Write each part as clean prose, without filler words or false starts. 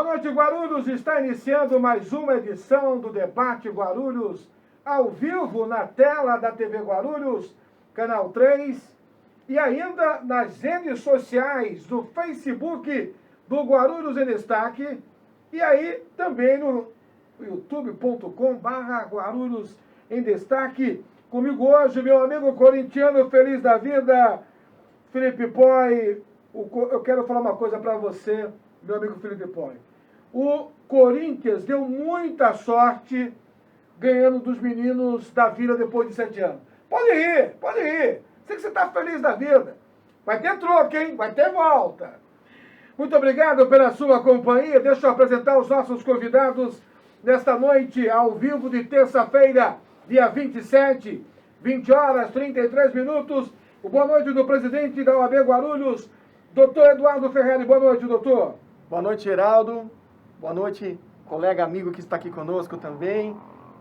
Boa noite, Guarulhos. Está iniciando mais uma edição do Debate Guarulhos, ao vivo na tela da TV Guarulhos, Canal 3, e ainda nas redes sociais do Facebook do Guarulhos em Destaque, e aí também no youtube.com/Guarulhos em Destaque. Comigo hoje, meu amigo corintiano feliz da vida, Felipe Poi. Eu quero falar uma coisa para você, meu amigo Felipe Poi. O Corinthians deu muita sorte ganhando dos meninos da Vila depois de 7 anos. Pode rir, pode rir. Sei que você está feliz da vida. Vai ter troco, hein? Vai ter volta. Muito obrigado pela sua companhia. Deixa eu apresentar os nossos convidados nesta noite, ao vivo de terça-feira, dia 27, 20 horas 33 minutos. O boa noite do presidente da OAB Guarulhos, doutor Eduardo Ferrari. Boa noite, doutor. Boa noite, Geraldo. Boa noite, colega amigo que está aqui conosco também.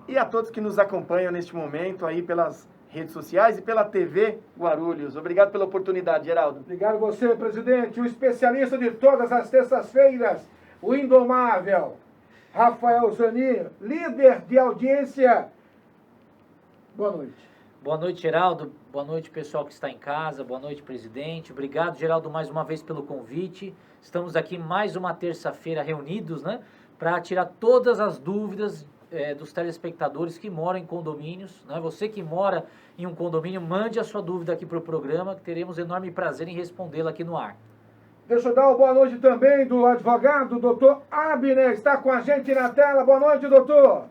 E a todos que nos acompanham neste momento aí pelas redes sociais e pela TV Guarulhos. Obrigado pela oportunidade, Geraldo. Obrigado a você, presidente. O especialista de todas as terças-feiras, o indomável Rafael Zanin, líder de audiência. Boa noite. Boa noite, Geraldo. Boa noite, pessoal que está em casa. Boa noite, presidente. Obrigado, Geraldo, mais uma vez pelo convite. Estamos aqui mais uma terça-feira reunidos, né, para tirar todas as dúvidas dos telespectadores que moram em condomínios, né? Você que mora em um condomínio, mande a sua dúvida aqui para o programa, que teremos enorme prazer em respondê-la aqui no ar. Deixa eu dar uma boa noite também do advogado, doutor Abner, está com a gente na tela. Boa noite, doutor.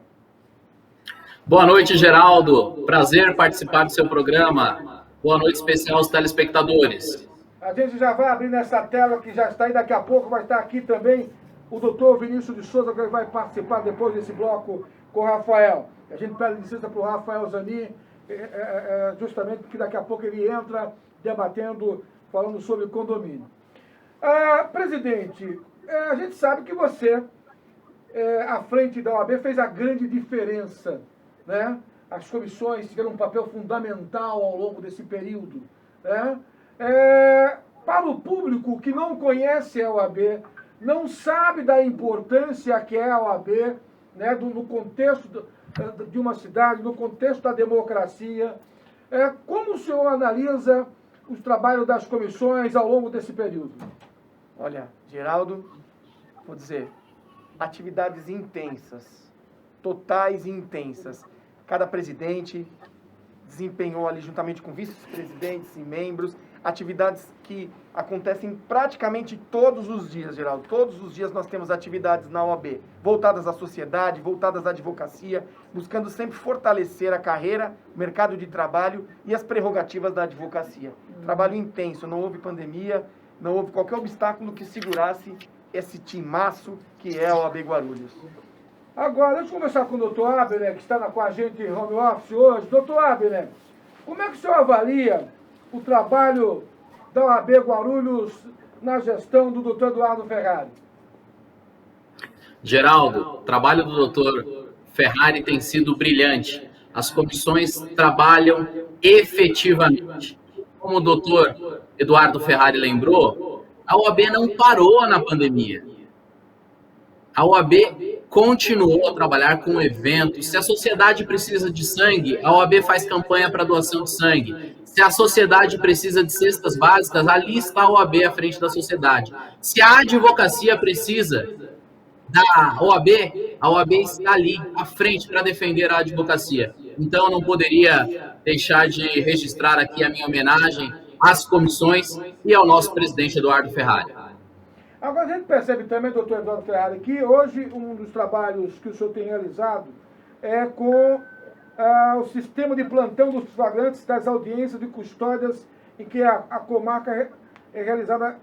Boa noite, Geraldo. Prazer participar do seu programa. Boa noite especial aos telespectadores. A gente já vai abrir nessa tela que já está aí, daqui a pouco vai estar aqui também o doutor Vinícius de Souza, que vai participar depois desse bloco com o Rafael. A gente pede licença para o Rafael Zanin, justamente porque daqui a pouco ele entra debatendo, falando sobre condomínio. Presidente, a gente sabe que você, à frente da OAB, fez a grande diferença, né? As comissões tiveram um papel fundamental ao longo desse período, né? Para o público que não conhece a OAB, não sabe da importância que é a OAB, né, no contexto de uma cidade, no contexto da democracia, como o senhor analisa os trabalhos das comissões ao longo desse período? Olha, Geraldo, vou dizer, atividades intensas, totais e intensas. Cada presidente desempenhou ali, juntamente com vice-presidentes e membros, atividades que acontecem praticamente todos os dias, Geraldo. Todos os dias nós temos atividades na OAB, voltadas à sociedade, voltadas à advocacia, buscando sempre fortalecer a carreira, o mercado de trabalho e as prerrogativas da advocacia. Trabalho intenso, não houve pandemia, não houve qualquer obstáculo que segurasse esse timaço que é a OAB Guarulhos. Agora, deixa eu conversar com o doutor Abner, que está com a gente em home office hoje. Doutor Abner, como é que o senhor avalia o trabalho da OAB Guarulhos na gestão do doutor Eduardo Ferrari? Geraldo, o trabalho do doutor Ferrari tem sido brilhante. As comissões trabalham efetivamente. Como o doutor Eduardo Ferrari lembrou, a OAB não parou na pandemia. A OAB continuou a trabalhar com eventos. Se a sociedade precisa de sangue, a OAB faz campanha para doação de sangue. Se a sociedade precisa de cestas básicas, ali está a OAB à frente da sociedade. Se a advocacia precisa da OAB, a OAB está ali à frente para defender a advocacia. Então, eu não poderia deixar de registrar aqui a minha homenagem às comissões e ao nosso presidente Eduardo Ferrari. Agora, a gente percebe também, doutor Eduardo Ferrari, que hoje um dos trabalhos que o senhor tem realizado é com o sistema de plantão dos flagrantes das audiências de custódias, em que a comarca é realizada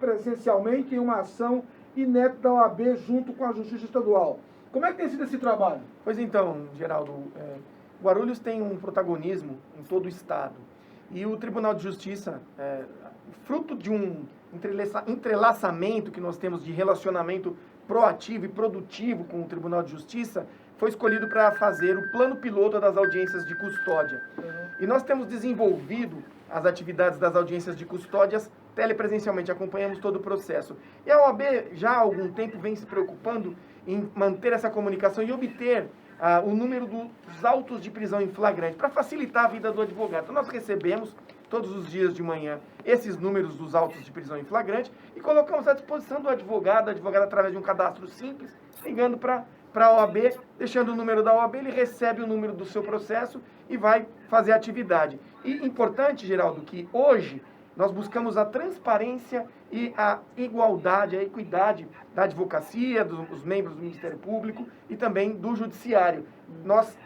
presencialmente em uma ação inédita da OAB junto com a Justiça Estadual. Como é que tem sido esse trabalho? Pois então, Geraldo, Guarulhos tem um protagonismo em todo o Estado. E o Tribunal de Justiça, fruto de um entrelaçamento que nós temos de relacionamento proativo e produtivo com o Tribunal de Justiça, foi escolhido para fazer o plano piloto das audiências de custódia. E nós temos desenvolvido as atividades das audiências de custódias telepresencialmente, acompanhamos todo o processo. E a OAB já há algum tempo vem se preocupando em manter essa comunicação e obter o número dos autos de prisão em flagrante, para facilitar a vida do advogado. Então nós recebemos todos os dias de manhã esses números dos autos de prisão em flagrante e colocamos à disposição do advogado através de um cadastro simples, ligando para a OAB, deixando o número da OAB, ele recebe o número do seu processo e vai fazer a atividade. E importante, Geraldo, que hoje nós buscamos a transparência e a igualdade, a equidade da advocacia, dos membros do Ministério Público e também do Judiciário. Nós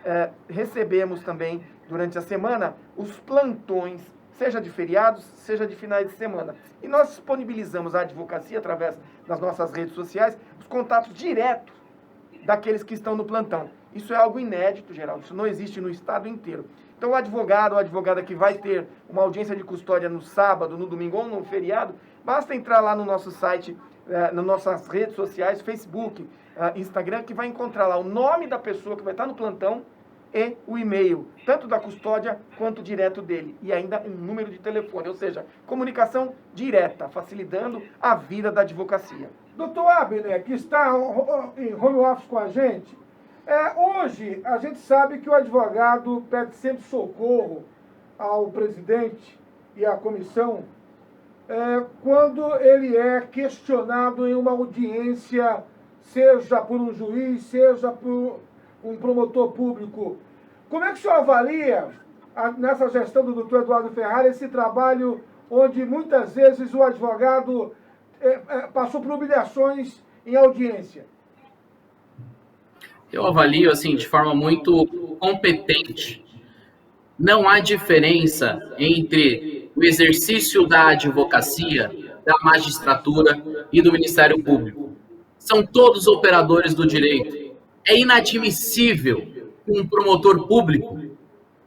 recebemos também, durante a semana, os plantões, seja de feriados, seja de finais de semana. E nós disponibilizamos à advocacia, através das nossas redes sociais, os contatos diretos daqueles que estão no plantão. Isso é algo inédito, Geraldo, isso não existe no estado inteiro. Então, o advogado ou a advogada que vai ter uma audiência de custódia no sábado, no domingo ou no feriado, basta entrar lá no nosso site, nas nossas redes sociais, Facebook, Instagram, que vai encontrar lá o nome da pessoa que vai estar no plantão e o e-mail, tanto da custódia quanto direto dele. E ainda um número de telefone, ou seja, comunicação direta, facilitando a vida da advocacia. Doutor Abner, que está em home office com a gente, hoje a gente sabe que o advogado pede sempre socorro ao presidente e à comissão quando ele é questionado em uma audiência, seja por um juiz, seja por um promotor público. Como é que o senhor avalia, nessa gestão do doutor Eduardo Ferrari, esse trabalho onde muitas vezes o advogado passou por humilhações em audiência? Eu avalio assim de forma muito competente. Não há diferença entre o exercício da advocacia, da magistratura e do Ministério Público. São todos operadores do direito. É inadmissível que um promotor público,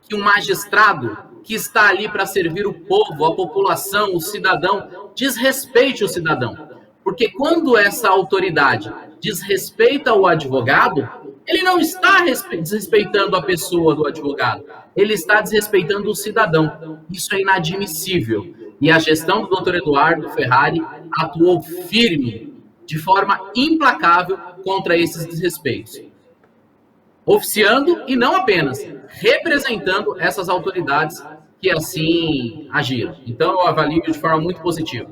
que um magistrado que está ali para servir o povo, a população, o cidadão, desrespeite o cidadão. Porque quando essa autoridade desrespeita o advogado, ele não está desrespeitando a pessoa do advogado, ele está desrespeitando o cidadão. Isso é inadmissível. E a gestão do Dr. Eduardo Ferrari atuou firme, de forma implacável, contra esses desrespeitos. Oficiando e não apenas, representando essas autoridades que assim agiram. Então, eu avalio de forma muito positiva.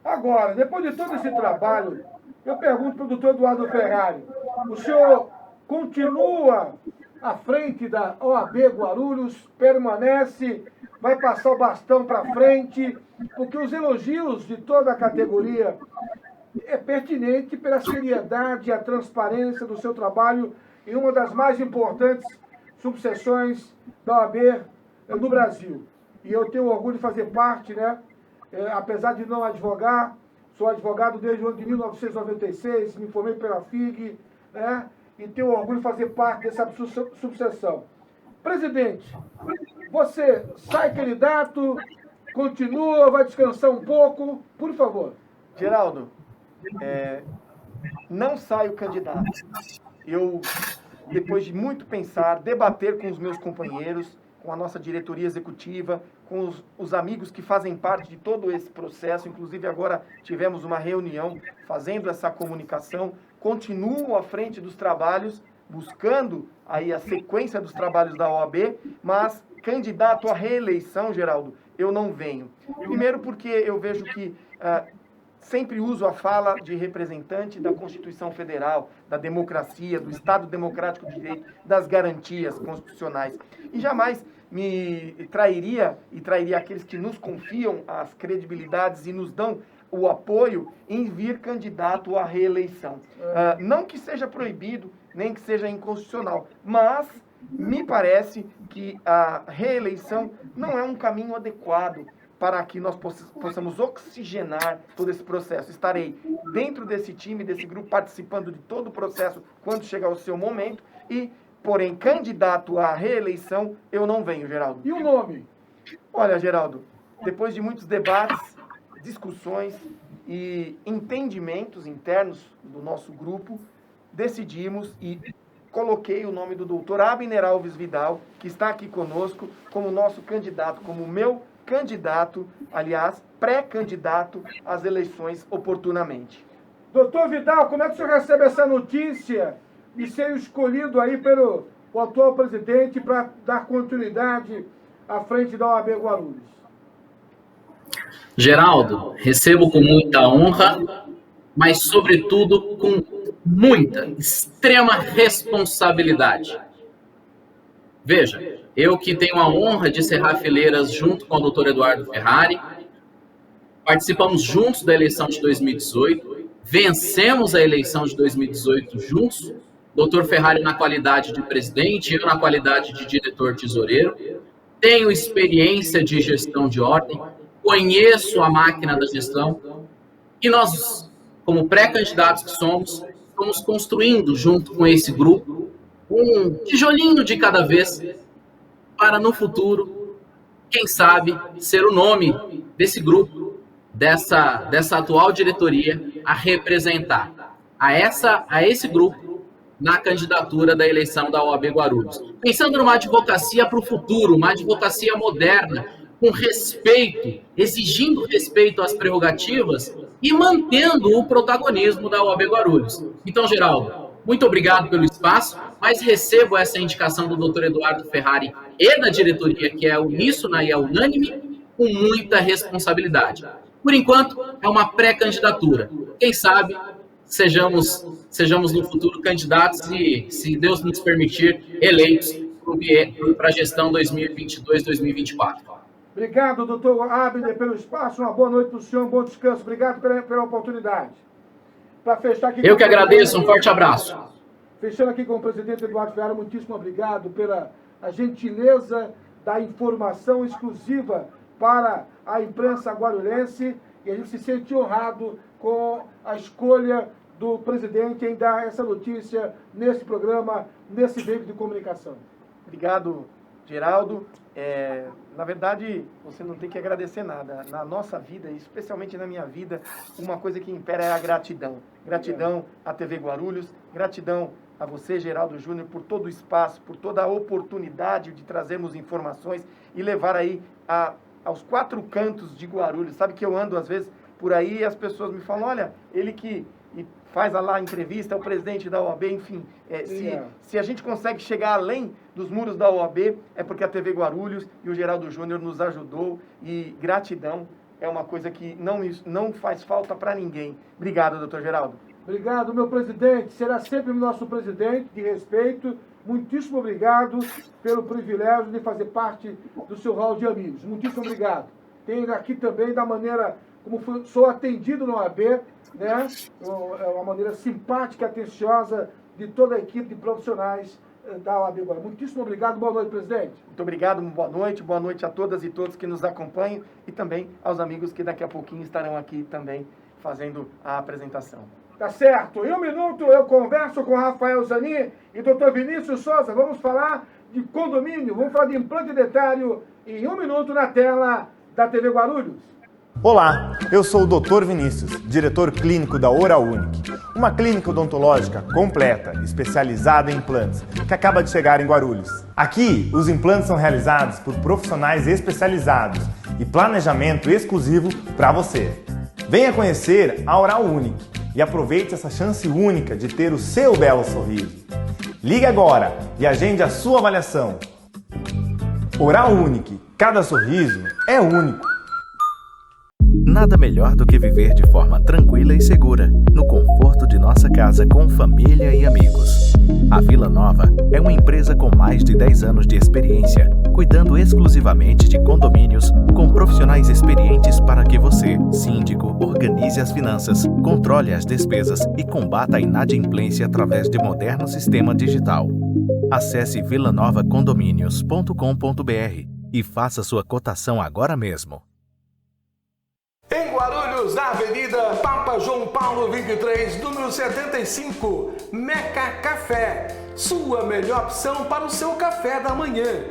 Agora, depois de todo esse trabalho, eu pergunto para o doutor Eduardo Ferrari, o senhor continua à frente da OAB Guarulhos, permanece, vai passar o bastão para frente, porque os elogios de toda a categoria é pertinente pela seriedade e a transparência do seu trabalho em uma das mais importantes subseções da OAB no Brasil. E eu tenho orgulho de fazer parte, né? Apesar de não advogar, sou advogado desde o ano de 1996, me formei pela FIG, né? E tenho orgulho de fazer parte dessa subseção. Presidente, você sai candidato, continua, vai descansar um pouco, por favor. Geraldo, não saio candidato. Eu, depois de muito pensar, debater com os meus companheiros, com a nossa diretoria executiva, com os amigos que fazem parte de todo esse processo, inclusive agora tivemos uma reunião fazendo essa comunicação, continuo à frente dos trabalhos, buscando aí a sequência dos trabalhos da OAB, mas candidato à reeleição, Geraldo, eu não venho. Primeiro porque eu vejo que sempre uso a fala de representante da Constituição Federal, da democracia, do Estado Democrático de Direito, das garantias constitucionais. E jamais me trairia aqueles que nos confiam as credibilidades e nos dão o apoio em vir candidato à reeleição. Não que seja proibido, nem que seja inconstitucional, mas me parece que a reeleição não é um caminho adequado para que nós possamos oxigenar todo esse processo. Estarei dentro desse time, desse grupo, participando de todo o processo quando chegar o seu momento e, porém, candidato à reeleição, eu não venho, Geraldo. E o nome? Olha, Geraldo, depois de muitos debates, discussões e entendimentos internos do nosso grupo, decidimos e coloquei o nome do doutor Abner Alves Vidal, que está aqui conosco, como nosso candidato, como meu candidato, aliás, pré-candidato às eleições oportunamente. Doutor Vidal, como é que o senhor recebe essa notícia de ser escolhido aí pelo o atual presidente para dar continuidade à frente da OAB Guarulhos? Geraldo, recebo com muita honra, mas, sobretudo, com muita, extrema responsabilidade. Veja, eu que tenho a honra de cerrar fileiras junto com o doutor Eduardo Ferrari, participamos juntos da eleição de 2018, vencemos a eleição de 2018 juntos, doutor Ferrari na qualidade de presidente, eu na qualidade de diretor tesoureiro, tenho experiência de gestão de ordem, conheço a máquina da gestão e nós, como pré-candidatos que somos, estamos construindo junto com esse grupo um tijolinho de cada vez para no futuro, quem sabe, ser o nome desse grupo, dessa atual diretoria a representar a esse grupo na candidatura da eleição da OAB Guarulhos. Pensando numa advocacia para o futuro, uma advocacia moderna, com respeito, exigindo respeito às prerrogativas e mantendo o protagonismo da OAB Guarulhos. Então, Geraldo, muito obrigado pelo espaço, mas recebo essa indicação do Dr. Eduardo Ferrari e da diretoria, que é uníssona e é unânime, com muita responsabilidade. Por enquanto, é uma pré-candidatura. Quem sabe sejamos no futuro candidatos e, se Deus nos permitir, eleitos para a gestão 2022-2024. Obrigado, doutor Abner, pelo espaço. Uma boa noite para o senhor, um bom descanso. Obrigado pela oportunidade. Para fechar aqui. Eu que agradeço, um forte abraço. Fechando aqui com o presidente Eduardo Ferrari, muitíssimo obrigado pela a gentileza da informação exclusiva para a imprensa guarulhense. E a gente se sente honrado com a escolha do presidente em dar essa notícia nesse programa, nesse veículo de comunicação. Obrigado, Geraldo. Na verdade, você não tem que agradecer nada. Na nossa vida, especialmente na minha vida, uma coisa que impera é a gratidão. Gratidão à TV Guarulhos, gratidão a você, Geraldo Júnior, por todo o espaço, por toda a oportunidade de trazermos informações e levar aí aos 4 cantos de Guarulhos. Sabe que eu ando, às vezes, por aí e as pessoas me falam, olha, ele que faz lá a entrevista, é o presidente da OAB, enfim. Se a gente consegue chegar além dos muros da OAB, é porque a TV Guarulhos e o Geraldo Júnior nos ajudou, e gratidão é uma coisa que não faz falta para ninguém. Obrigado, doutor Geraldo. Obrigado, meu presidente. Será sempre o nosso presidente, de respeito. Muitíssimo obrigado pelo privilégio de fazer parte do seu hall de amigos. Muitíssimo obrigado. Tem aqui também da maneira como sou atendido na OAB, né? É uma maneira simpática e atenciosa de toda a equipe de profissionais da OAB Guarulhos. Muitíssimo obrigado. Boa noite, presidente. Muito obrigado, boa noite a todas e todos que nos acompanham e também aos amigos que daqui a pouquinho estarão aqui também fazendo a apresentação. Tá certo. Em um minuto eu converso com Rafael Zanin e Dr. Vinícius Souza. Vamos falar de condomínio, vamos falar de implante dentário em um minuto na tela da TV Guarulhos. Olá, eu sou o Dr. Vinícius, diretor clínico da Oral Unique, uma clínica odontológica completa, especializada em implantes, que acaba de chegar em Guarulhos. Aqui, os implantes são realizados por profissionais especializados e planejamento exclusivo para você. Venha conhecer a Oral Unique e aproveite essa chance única de ter o seu belo sorriso. Ligue agora e agende a sua avaliação. Oral Unique, cada sorriso é único. Nada melhor do que viver de forma tranquila e segura, no conforto de nossa casa com família e amigos. A Vila Nova é uma empresa com mais de 10 anos de experiência, cuidando exclusivamente de condomínios, com profissionais experientes para que você, síndico, organize as finanças, controle as despesas e combata a inadimplência através de moderno sistema digital. Acesse vilanovacondomínios.com.br e faça sua cotação agora mesmo. Em Guarulhos, na Avenida Papa João Paulo 23, número 75, Meca Café. Sua melhor opção para o seu café da manhã.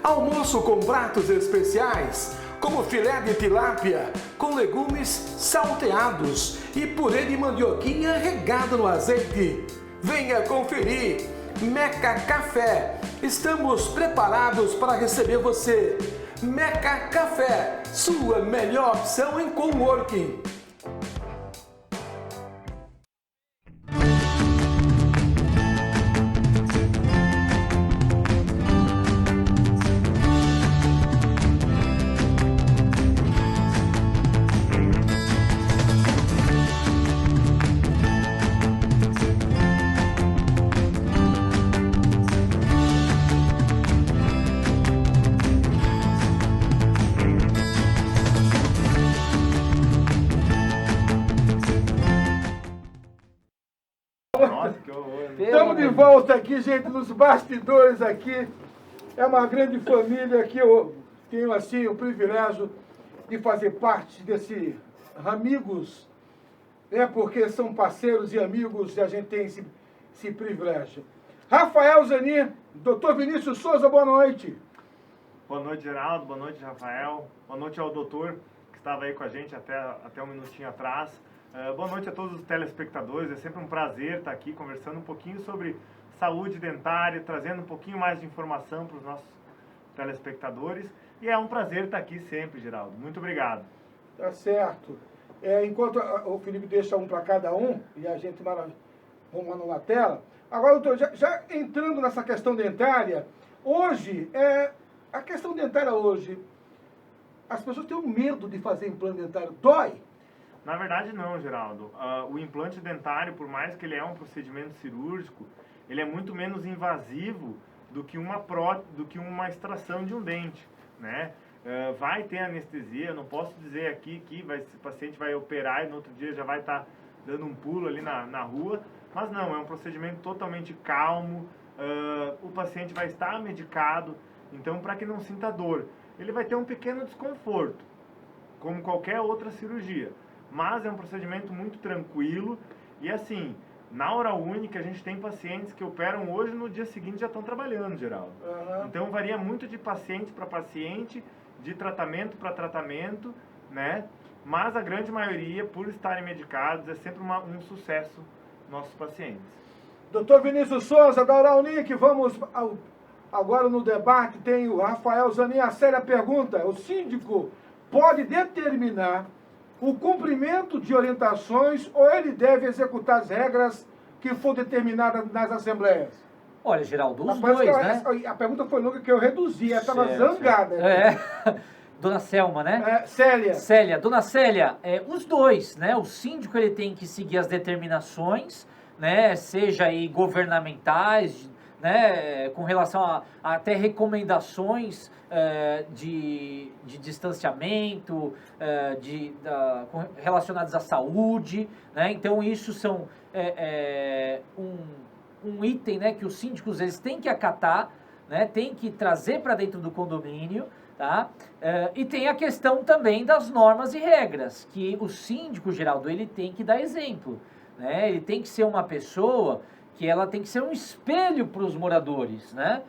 Almoço com pratos especiais, como filé de tilápia, com legumes salteados e purê de mandioquinha regado no azeite. Venha conferir. Meca Café. Estamos preparados para receber você. Meca Café, sua melhor opção em coworking. Estamos de volta aqui, gente, nos bastidores aqui. É uma grande família que eu tenho, assim, o privilégio de fazer parte desse Amigos, né? Porque são parceiros e amigos e a gente tem esse privilégio. Rafael Zanin, doutor Vinícius Souza, boa noite. Boa noite, Geraldo. Boa noite, Rafael. Boa noite ao doutor que estava aí com a gente até um minutinho atrás. Boa noite a todos os telespectadores. É sempre um prazer estar aqui conversando um pouquinho sobre saúde dentária, trazendo um pouquinho mais de informação para os nossos telespectadores. E é um prazer estar aqui sempre, Geraldo. Muito obrigado. Tá certo. Enquanto o Felipe deixa um para cada um, e a gente vamos na tela. Agora, doutor, já entrando nessa questão dentária, hoje, a questão dentária hoje, as pessoas têm medo de fazer implante dentário. Dói? Na verdade, não, Geraldo. O implante dentário, por mais que ele é um procedimento cirúrgico, ele é muito menos invasivo do que uma extração de um dente, né? Vai ter anestesia, eu não posso dizer aqui que o paciente vai operar e no outro dia já vai estar dando um pulo ali na rua, mas não, é um procedimento totalmente calmo, o paciente vai estar medicado, então para que não sinta dor, ele vai ter um pequeno desconforto, como qualquer outra cirurgia, mas é um procedimento muito tranquilo e assim, na Hora Única a gente tem pacientes que operam hoje no dia seguinte já estão trabalhando, Geraldo. Então varia muito de paciente para paciente, de tratamento para tratamento, né? Mas a grande maioria, por estarem medicados, é sempre um sucesso nossos pacientes. Doutor Vinícius Souza, da Hora Única, vamos agora no debate, tem o Rafael Zanin, a séria pergunta, o síndico pode determinar o cumprimento de orientações ou ele deve executar as regras que foram determinadas nas assembleias? Olha, Geraldo, os dois, né? A pergunta foi longa que eu reduzi, ela estava zangada. Dona Selma, né? Célia. Célia, Dona Célia, os dois, né? O síndico, ele tem que seguir as determinações, né? Seja aí governamentais, né? Com relação a até recomendações de distanciamento, relacionadas à saúde, né? Então isso são um item, né, que os síndicos eles têm que acatar, né? Tem que trazer para dentro do condomínio, tá? E tem a questão também das normas e regras, que o síndico, Geraldo, ele tem que dar exemplo, né? Ele tem que ser uma pessoa que ela tem que ser um espelho para os moradores, né?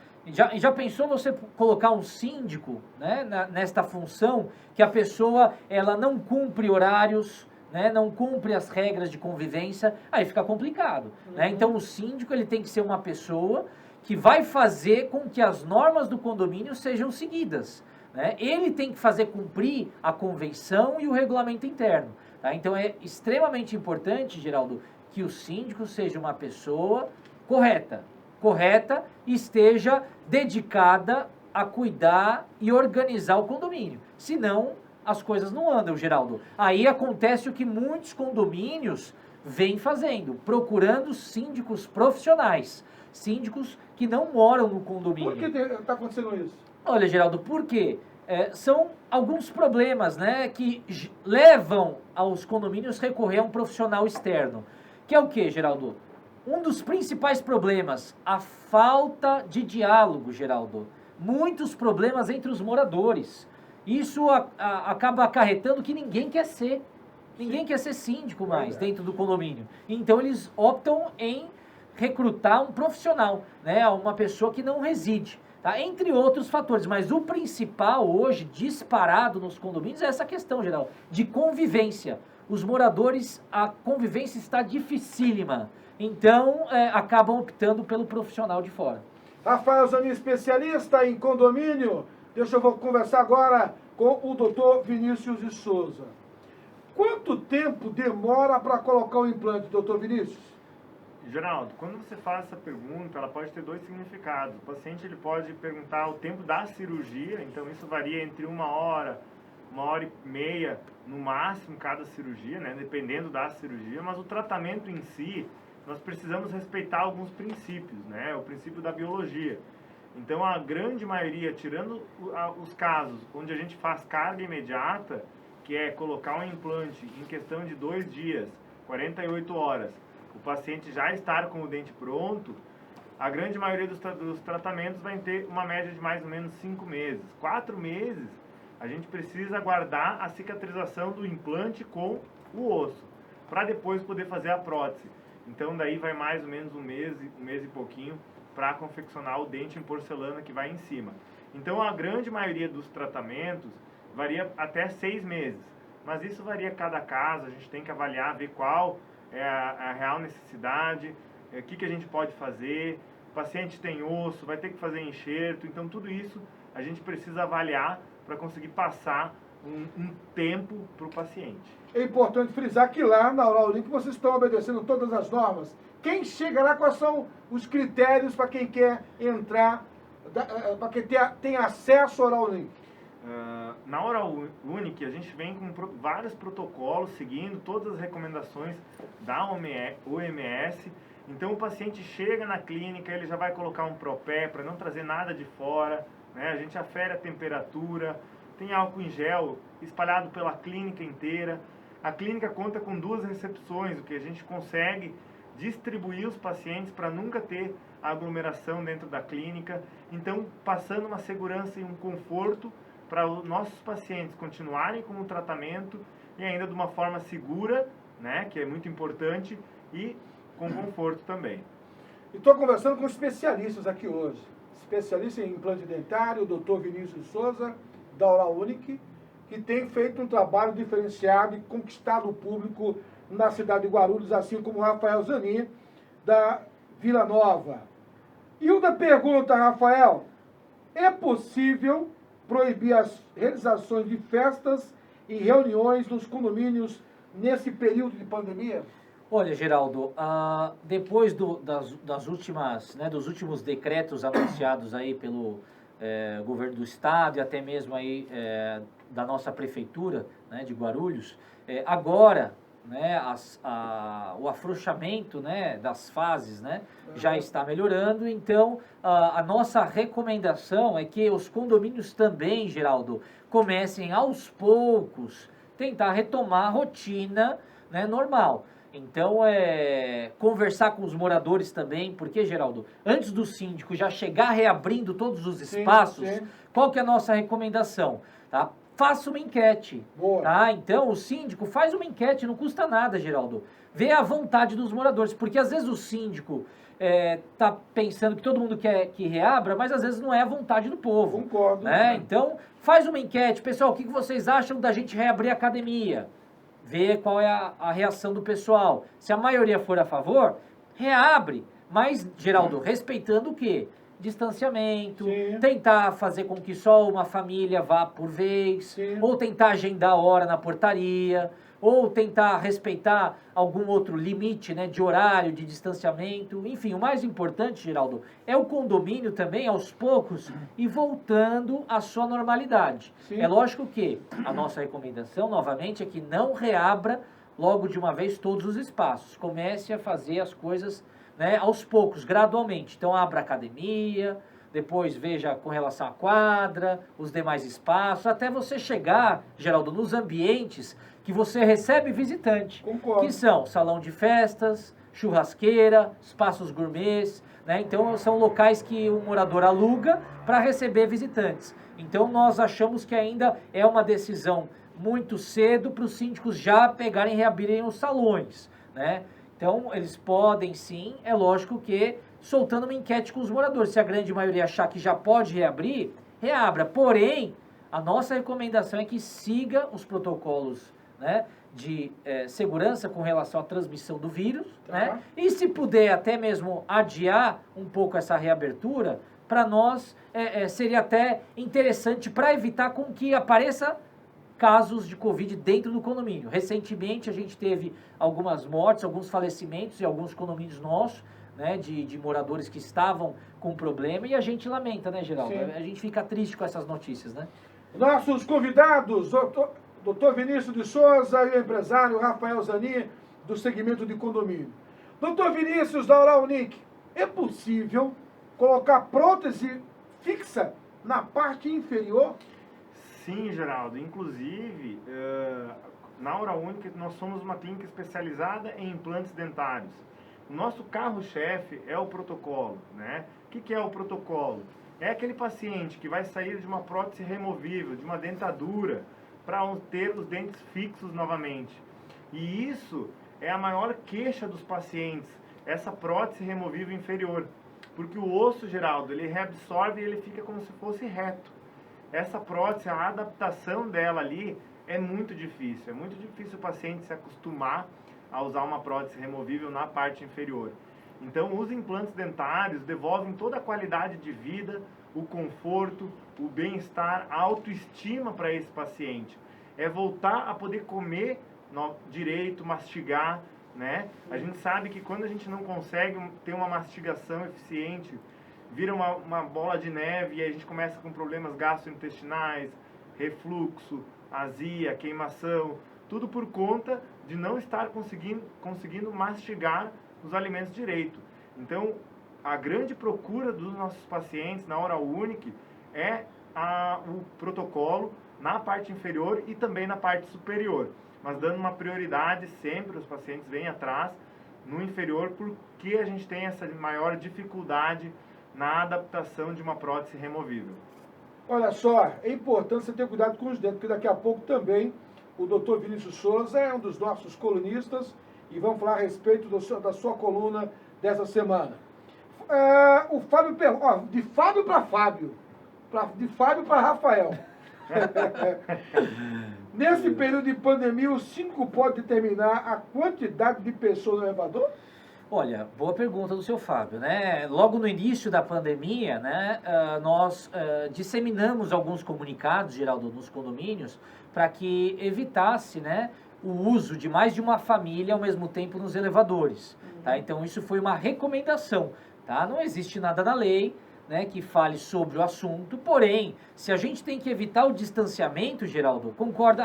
Já pensou você colocar um síndico, né, nesta função, que a pessoa ela não cumpre horários, né, não cumpre as regras de convivência, aí fica complicado, né? Então o síndico ele tem que ser uma pessoa que vai fazer com que as normas do condomínio sejam seguidas, né? Ele tem que fazer cumprir a convenção e o regulamento interno, tá? Então é extremamente importante, Geraldo, que o síndico seja uma pessoa correta e esteja dedicada a cuidar e organizar o condomínio. Senão, as coisas não andam, Geraldo. Aí acontece o que muitos condomínios vêm fazendo, procurando síndicos profissionais, síndicos que não moram no condomínio. Por que está acontecendo isso? Olha, Geraldo, por quê? São alguns problemas, né, que levam aos condomínios recorrer a um profissional externo. Que é o que, Geraldo? Um dos principais problemas, a falta de diálogo, Geraldo. Muitos problemas entre os moradores. Isso acaba acarretando que ninguém quer ser. Ninguém quer ser síndico mais dentro do condomínio. Então eles optam em recrutar um profissional, né? Uma pessoa que não reside. Tá? Entre outros fatores, mas o principal hoje, disparado nos condomínios, é essa questão, Geraldo, de convivência. Os moradores, a convivência está dificílima. Então, acabam optando pelo profissional de fora. Rafael Zanin, especialista em condomínio. Deixa eu conversar agora com o doutor Vinícius de Souza. Quanto tempo demora para colocar o implante, doutor Vinícius? Geraldo, quando você faz essa pergunta, ela pode ter dois significados. O paciente ele pode perguntar o tempo da cirurgia, então isso varia entre 1 hora e meia, no máximo, cada cirurgia, né? Dependendo da cirurgia, mas o tratamento em si, nós precisamos respeitar alguns princípios, né? O princípio da biologia. Então, a grande maioria, tirando os casos onde a gente faz carga imediata, que é colocar um implante em questão de 2 dias, 48 horas, o paciente já estar com o dente pronto, a grande maioria dos tratamentos vai ter uma média de mais ou menos 5 meses. 4 meses, a gente precisa aguardar a cicatrização do implante com o osso, para depois poder fazer a prótese. Então, daí vai mais ou menos um mês e pouquinho, para confeccionar o dente em porcelana que vai em cima. Então, a grande maioria dos tratamentos varia até 6 meses. Mas isso varia cada caso, a gente tem que avaliar, ver qual é a real necessidade, o que a gente pode fazer. O paciente tem osso, vai ter que fazer enxerto, então tudo isso a gente precisa avaliar para conseguir passar um tempo para o paciente. É importante frisar que lá na Oral Unique vocês estão obedecendo todas as normas. Quem chega lá, quais são os critérios para quem quer entrar, para quem tem acesso à Oral Unique? Na Oral Unique, a gente vem com vários protocolos, seguindo todas as recomendações da OMS. Então, o paciente chega na clínica, ele já vai colocar um propé para não trazer nada de fora, né? A gente afere a temperatura, tem álcool em gel espalhado pela clínica inteira. A clínica conta com 2 recepções, o que a gente consegue distribuir os pacientes para nunca ter aglomeração dentro da clínica. Então, passando uma segurança e um conforto para os nossos pacientes continuarem com o tratamento e ainda de uma forma segura, né, que é muito importante, e com conforto também. Estou conversando com especialistas aqui hoje. Especialista em implante dentário, o doutor Vinícius Souza, da Oral Unique, que tem feito um trabalho diferenciado e conquistado o público na cidade de Guarulhos, assim como o Rafael Zanin, da Vila Nova. E uma pergunta, Rafael, é possível proibir as realizações de festas e reuniões nos condomínios nesse período de pandemia? Olha, Geraldo, depois das últimas, né, dos últimos decretos anunciados aí pelo governo do estado e até mesmo aí da nossa prefeitura, né, de Guarulhos, agora, né, o afrouxamento, né, das fases, né, já está melhorando. Então, a nossa recomendação é que os condomínios também, Geraldo, comecem aos poucos tentar retomar a rotina, né, normal. Então, conversar com os moradores também, porque, Geraldo, antes do síndico já chegar reabrindo todos os espaços, sim. Qual que é a nossa recomendação? Tá? Faça uma enquete. Boa. Tá? Então, o síndico faz uma enquete, não custa nada, Geraldo. Vê a vontade dos moradores, porque às vezes o síndico tá pensando que todo mundo quer que reabra, mas às vezes não é a vontade do povo. Concordo. Né? Então, faz uma enquete. Pessoal, o que vocês acham da gente reabrir a academia? Vê qual é a reação do pessoal. Se a maioria for a favor, reabre. Mas, Geraldo, respeitando o quê? Distanciamento, sim. Tentar fazer com que só uma família vá por vez, sim. Ou tentar agendar a hora na portaria, ou tentar respeitar algum outro limite, né, de horário, de distanciamento. Enfim, o mais importante, Geraldo, é o condomínio também, aos poucos, e voltando à sua normalidade. Sim. É lógico que a nossa recomendação, novamente, é que não reabra logo de uma vez todos os espaços. Comece a fazer as coisas, né, aos poucos, gradualmente. Então, abra a academia, depois veja com relação à quadra, os demais espaços, até você chegar, Geraldo, nos ambientes que você recebe visitante. Concordo. Que são salão de festas, churrasqueira, espaços gourmets, né? Então, são locais que o morador aluga para receber visitantes. Então, nós achamos que ainda é uma decisão muito cedo para os síndicos já pegarem e reabrirem os salões, né? Então, eles podem sim, é lógico que soltando uma enquete com os moradores. Se a grande maioria achar que já pode reabrir, reabra. Porém, a nossa recomendação é que siga os protocolos, né, de segurança com relação à transmissão do vírus, tá, né? E se puder até mesmo adiar um pouco essa reabertura, para nós seria até interessante para evitar com que apareça casos de Covid dentro do condomínio. Recentemente a gente teve algumas mortes, alguns falecimentos em alguns condomínios nossos, né, de moradores que estavam com problema, e a gente lamenta, né, Geraldo? Sim. A gente fica triste com essas notícias, né? Nossos convidados, doutor Vinícius de Souza e o empresário Rafael Zanin, do segmento de condomínio. Doutor Vinícius, da Oral Unique, é possível colocar prótese fixa na parte inferior? Sim, Geraldo. Inclusive, na Oral Unique, nós somos uma clínica especializada em implantes dentários. O nosso carro-chefe é o protocolo, né? O que é o protocolo? É aquele paciente que vai sair de uma prótese removível, de uma dentadura, para ter os dentes fixos novamente. E isso é a maior queixa dos pacientes, essa prótese removível inferior. Porque o osso, Geraldo, ele reabsorve e ele fica como se fosse reto. Essa prótese, a adaptação dela ali é muito difícil. É muito difícil o paciente se acostumar a usar uma prótese removível na parte inferior. Então, os implantes dentários devolvem toda a qualidade de vida, o conforto, o bem-estar, a autoestima para esse paciente. É voltar a poder comer direito, mastigar, né? A gente sabe que quando a gente não consegue ter uma mastigação eficiente, vira uma bola de neve e a gente começa com problemas gastrointestinais, refluxo, azia, queimação, tudo por conta de não estar conseguindo mastigar os alimentos direito. Então, a grande procura dos nossos pacientes na Oral Unique é o protocolo na parte inferior e também na parte superior, mas dando uma prioridade sempre, os pacientes vêm atrás no inferior porque a gente tem essa maior dificuldade na adaptação de uma prótese removível. Olha só, é importante você ter cuidado com os dentes, porque daqui a pouco também o doutor Vinícius Souza é um dos nossos colunistas e vamos falar a respeito da sua coluna dessa semana. O Fábio pergunta, de Fábio para Fábio, de Fábio para Rafael. Nesse período de pandemia, o síndico pode determinar a quantidade de pessoas no elevador? Olha, boa pergunta do seu Fábio, né? Logo no início da pandemia, né, nós disseminamos alguns comunicados, Geraldo, nos condomínios, para que evitasse, né, o uso de mais de uma família ao mesmo tempo nos elevadores, tá? Então isso foi uma recomendação, tá? Não existe nada na lei, né, que fale sobre o assunto, porém, se a gente tem que evitar o distanciamento, Geraldo,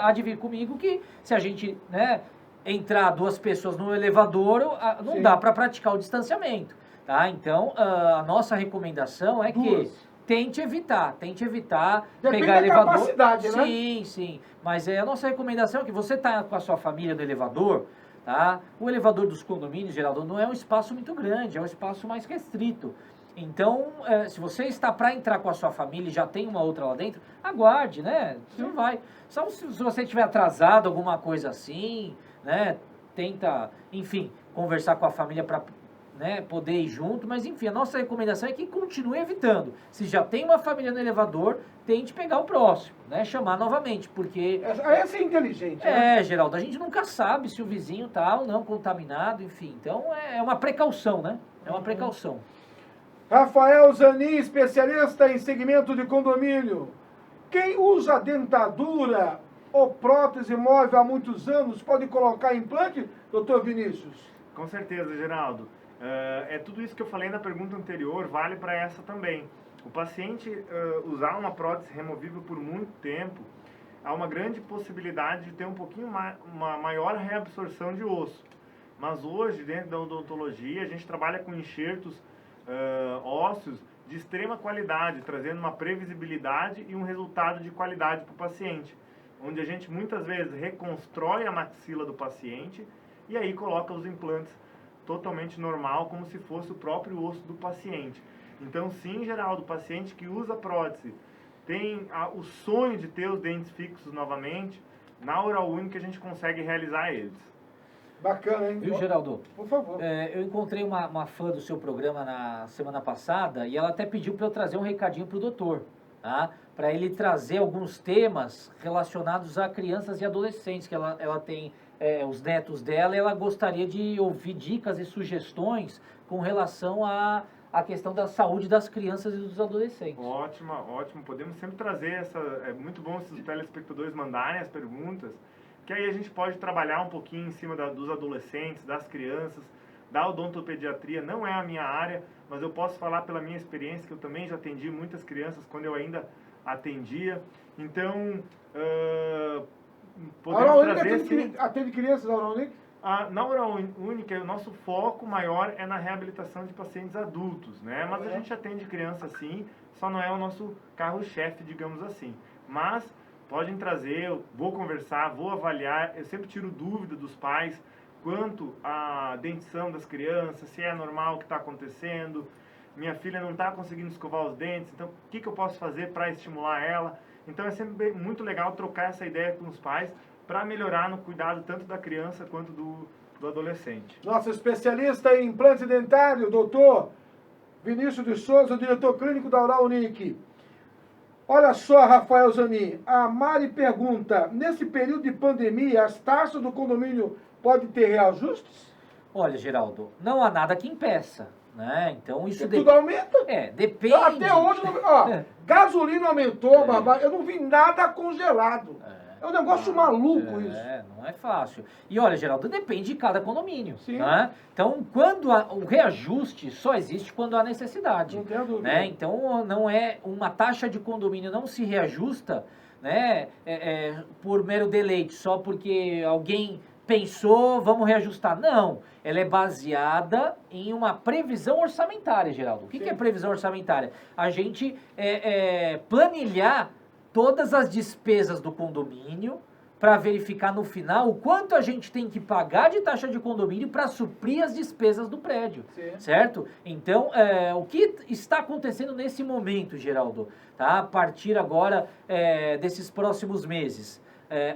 há de vir comigo que se a gente, né, entrar duas pessoas no elevador, não Sim. dá para praticar o distanciamento, tá? Então, a nossa recomendação é que tente evitar Depende pegar da elevador. capacidade, né? Sim, mas a nossa recomendação é que você tá com a sua família no elevador, tá? O elevador dos condomínios, Geraldo, não é um espaço muito grande, é um espaço mais restrito. Então, se você está para entrar com a sua família e já tem uma outra lá dentro, aguarde, né? Você não vai. Só se você estiver atrasado, alguma coisa assim, né? Tenta, enfim, conversar com a família para, né, poder ir junto. Mas, enfim, a nossa recomendação é que continue evitando. Se já tem uma família no elevador, tente pegar o próximo, né? Chamar novamente, porque... Essa é inteligente, né? Geraldo, a gente nunca sabe se o vizinho está ou não contaminado, enfim. Então, é uma precaução, né? É uma precaução. Rafael Zanin, especialista em segmento de condomínio. Quem usa dentadura ou prótese móvel há muitos anos pode colocar implante, doutor Vinícius? Com certeza, Geraldo. É tudo isso que eu falei na pergunta anterior, vale para essa também. O paciente usar uma prótese removível por muito tempo, há uma grande possibilidade de ter um pouquinho uma maior reabsorção de osso. Mas hoje, dentro da odontologia, a gente trabalha com enxertos ósseos de extrema qualidade, trazendo uma previsibilidade e um resultado de qualidade para o paciente, onde a gente muitas vezes reconstrói a maxila do paciente e aí coloca os implantes totalmente normal, como se fosse o próprio osso do paciente. Então, sim, Geraldo, o paciente que usa prótese tem o sonho de ter os dentes fixos novamente, na Oral Unique a gente consegue realizar eles. Bacana, hein? Viu, Geraldo? Por favor. Eu encontrei uma fã do seu programa na semana passada e ela até pediu para eu trazer um recadinho para o doutor, tá? Para ele trazer alguns temas relacionados a crianças e adolescentes, que ela tem os netos dela e ela gostaria de ouvir dicas e sugestões com relação a a questão da saúde das crianças e dos adolescentes. Ótimo. Podemos sempre trazer essa... É muito bom se os telespectadores mandarem as perguntas, que aí a gente pode trabalhar um pouquinho em cima dos adolescentes, das crianças, da odontopediatria. Não é a minha área, mas eu posso falar pela minha experiência, que eu também já atendi muitas crianças quando eu ainda atendia. Então, podemos trazer... Atende crianças na Oral Unique? Na Oral Unique, o nosso foco maior é na reabilitação de pacientes adultos, né? Mas a gente atende criança sim, só não é o nosso carro-chefe, digamos assim. Mas podem trazer, eu vou conversar, vou avaliar, eu sempre tiro dúvida dos pais quanto à dentição das crianças, se é normal o que está acontecendo, minha filha não está conseguindo escovar os dentes, então o que eu posso fazer para estimular ela? Então é sempre muito legal trocar essa ideia com os pais, para melhorar no cuidado tanto da criança quanto do adolescente. Nosso especialista em implante dentário, doutor Vinícius de Souza, diretor clínico da Oral Unique. Olha só, Rafael Zanin, a Mari pergunta, nesse período de pandemia, as taxas do condomínio podem ter reajustes? Olha, Geraldo, não há nada que impeça, né? Então isso tudo aumenta? Depende. Até hoje, gasolina aumentou, eu não vi nada congelado. É um negócio maluco isso. Não é fácil. E olha, Geraldo, depende de cada condomínio. Sim. Né? Então, quando o reajuste só existe quando há necessidade. Não tenho dúvida. Né? Então, não é uma taxa de condomínio não se reajusta, né, por mero deleite, só porque alguém pensou, vamos reajustar. Não, ela é baseada em uma previsão orçamentária, Geraldo. O que é previsão orçamentária? A gente planilhar todas as despesas do condomínio para verificar no final o quanto a gente tem que pagar de taxa de condomínio para suprir as despesas do prédio, certo? Então, o que está acontecendo nesse momento, Geraldo, tá? A partir agora desses próximos meses,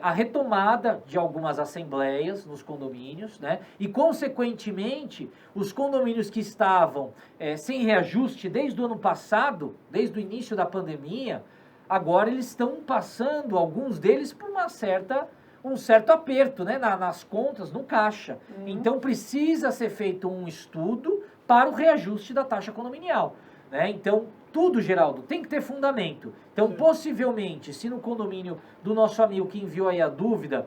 a retomada de algumas assembleias nos condomínios, né? E, consequentemente, os condomínios que estavam sem reajuste desde o ano passado, desde o início da pandemia, agora eles estão passando, alguns deles, por um certo aperto, né, nas contas, no caixa. Então precisa ser feito um estudo para o reajuste da taxa condominial. Né? Então, tudo, Geraldo, tem que ter fundamento. Então, possivelmente, se no condomínio do nosso amigo que enviou aí a dúvida,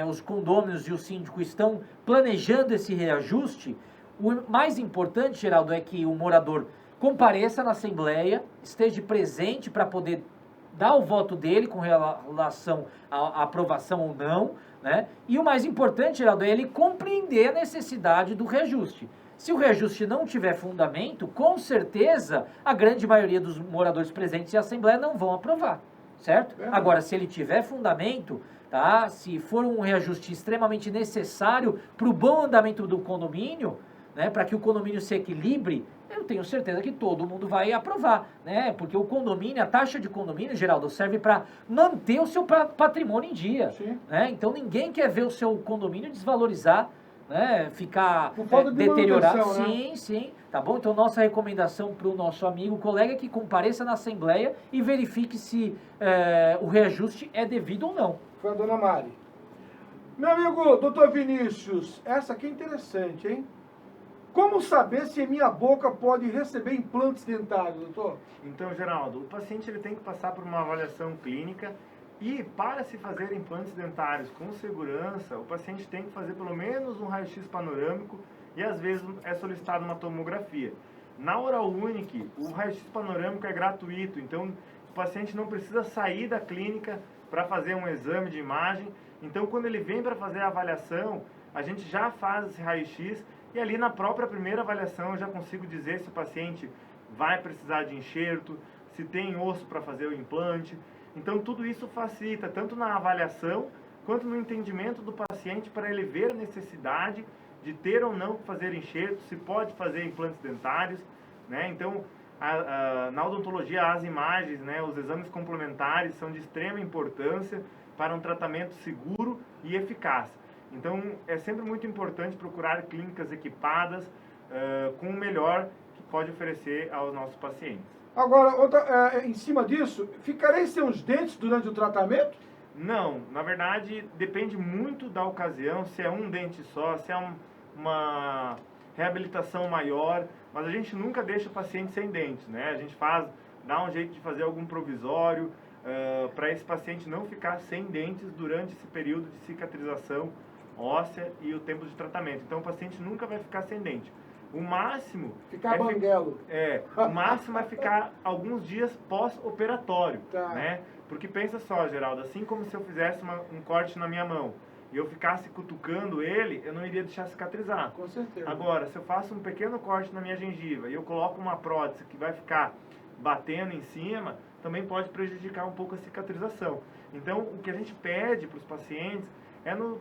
os condôminos e o síndico estão planejando esse reajuste, o mais importante, Geraldo, é que o morador compareça na assembleia, esteja presente para poder dar o voto dele com relação à aprovação ou não, né? E o mais importante, Geraldo, é ele compreender a necessidade do reajuste. Se o reajuste não tiver fundamento, com certeza a grande maioria dos moradores presentes em assembleia não vão aprovar, certo? Agora, se ele tiver fundamento, tá? Se for um reajuste extremamente necessário para o bom andamento do condomínio, né? Para que o condomínio se equilibre, eu tenho certeza que todo mundo vai aprovar, né? Porque o condomínio, a taxa de condomínio, Geraldo, serve para manter o seu patrimônio em dia, né? Então ninguém quer ver o seu condomínio desvalorizar, né? Ficar deteriorado. Sim, tá bom? Então nossa recomendação para o nosso amigo, colega, que compareça na assembleia e verifique se o reajuste é devido ou não. Foi a dona Mari. Meu amigo, doutor Vinícius, essa aqui é interessante, hein? Como saber se minha boca pode receber implantes dentários, doutor? Então, Geraldo, o paciente ele tem que passar por uma avaliação clínica e, para se fazer implantes dentários com segurança, o paciente tem que fazer pelo menos um raio-x panorâmico e, às vezes, é solicitada uma tomografia. Na Oral Unique, o raio-x panorâmico é gratuito, então o paciente não precisa sair da clínica para fazer um exame de imagem. Então, quando ele vem para fazer a avaliação, a gente já faz esse raio-x e ali na própria primeira avaliação eu já consigo dizer se o paciente vai precisar de enxerto, se tem osso para fazer o implante. Então tudo isso facilita, tanto na avaliação, quanto no entendimento do paciente para ele ver a necessidade de ter ou não fazer enxerto, se pode fazer implantes dentários, né? Então, na odontologia, as imagens, né, os exames complementares são de extrema importância para um tratamento seguro e eficaz. Então, é sempre muito importante procurar clínicas equipadas com o melhor que pode oferecer aos nossos pacientes. Agora, em cima disso, ficarei sem os dentes durante o tratamento? Não, na verdade, depende muito da ocasião, se é um dente só, se é reabilitação maior, mas a gente nunca deixa o paciente sem dentes, né? A gente dá um jeito de fazer algum provisório para esse paciente não ficar sem dentes durante esse período de cicatrização óssea e o tempo de tratamento. Então o paciente nunca vai ficar sem dente. O máximo Ficar banguelo. o máximo é ficar alguns dias pós-operatório, Tá. né? Porque pensa só, Geraldo, assim como se eu fizesse um corte na minha mão e eu ficasse cutucando ele, eu não iria deixar cicatrizar. Com certeza. Agora, se eu faço um pequeno corte na minha gengiva e eu coloco uma prótese que vai ficar batendo em cima, também pode prejudicar um pouco a cicatrização. Então, o que a gente pede para os pacientes é nos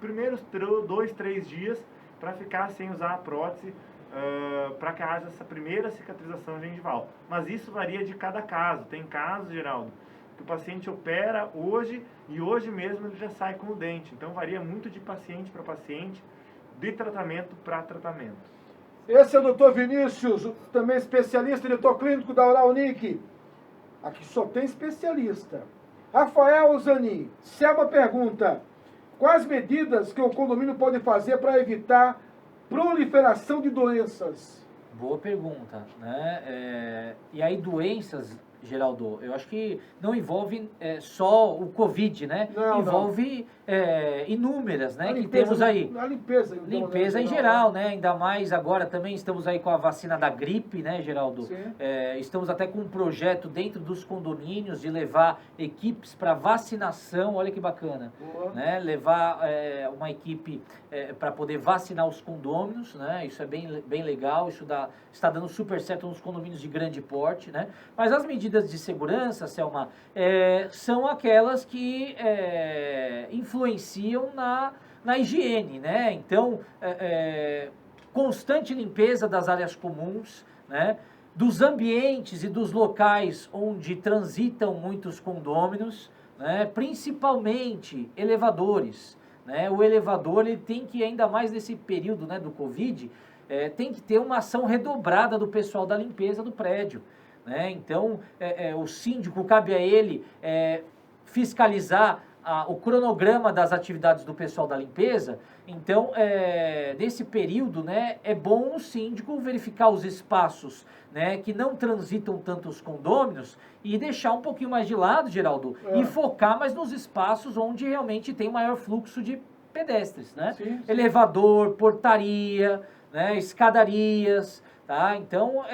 primeiros 2, 3 dias para ficar sem usar a prótese, para que haja essa primeira cicatrização gengival. Mas isso varia de cada caso. Tem casos, Geraldo, que o paciente opera hoje e hoje mesmo ele já sai com o dente. Então varia muito de paciente para paciente, de tratamento para tratamento. Esse é o Dr. Vinícius, também especialista, diretor clínico da Oral Unique. Aqui só tem especialista. Rafael Zanin, Selma pergunta: quais medidas que o condomínio pode fazer para evitar proliferação de doenças? Boa pergunta, né? E aí doenças, Geraldo, eu acho que não envolve só o Covid, né? Não, envolve inúmeras, né? A Que limpeza, temos aí. A limpeza. então, Limpeza em geral, né? Ainda mais agora também estamos aí com a vacina da gripe, né, Geraldo? Sim. Estamos até com um projeto dentro dos condomínios de levar equipes para vacinação, olha que bacana. Boa. Né? Levar uma equipe para poder vacinar os condôminos, né? Isso é bem legal, isso está dando super certo nos condomínios de grande porte, né? Mas as medidas de segurança, Selma, são aquelas que influenciam na higiene, né? Então, constante limpeza das áreas comuns, né? Dos ambientes e dos locais onde transitam muitos condôminos, né? Principalmente elevadores, né? O elevador ele tem que, ainda mais nesse período, né, do Covid, tem que ter uma ação redobrada do pessoal da limpeza do prédio, né? Então, o síndico, cabe a ele fiscalizar o cronograma das atividades do pessoal da limpeza. Então, nesse período, né, é bom o síndico verificar os espaços, né, que não transitam tanto os condôminos e deixar um pouquinho mais de lado, Geraldo, e focar mais nos espaços onde realmente tem maior fluxo de pedestres, né? Sim. Elevador, portaria, né, escadarias, tá? Então,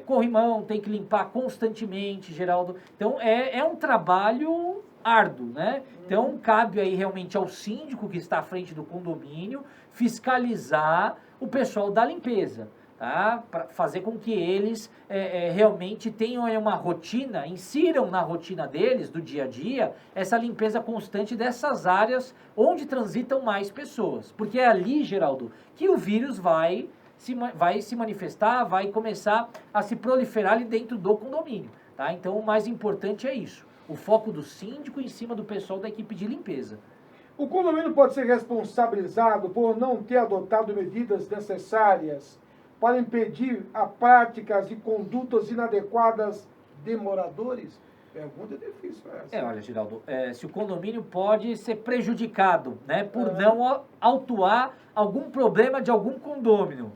corrimão tem que limpar constantemente, Geraldo. Então, é um trabalho árduo, né? Então, cabe aí realmente ao síndico que está à frente do condomínio fiscalizar o pessoal da limpeza, tá? Para fazer com que eles realmente tenham aí uma rotina, insiram na rotina deles, do dia a dia, essa limpeza constante dessas áreas onde transitam mais pessoas. Porque é ali, Geraldo, que o vírus vai se manifestar, vai começar a se proliferar ali dentro do condomínio, tá? Então, o mais importante é isso. O foco do síndico em cima do pessoal da equipe de limpeza. O condomínio pode ser responsabilizado por não ter adotado medidas necessárias para impedir a práticas e condutas inadequadas de moradores? Pergunta difícil essa. Olha, Geraldo, se o condomínio pode ser prejudicado, né, por não autuar algum problema de algum condômino.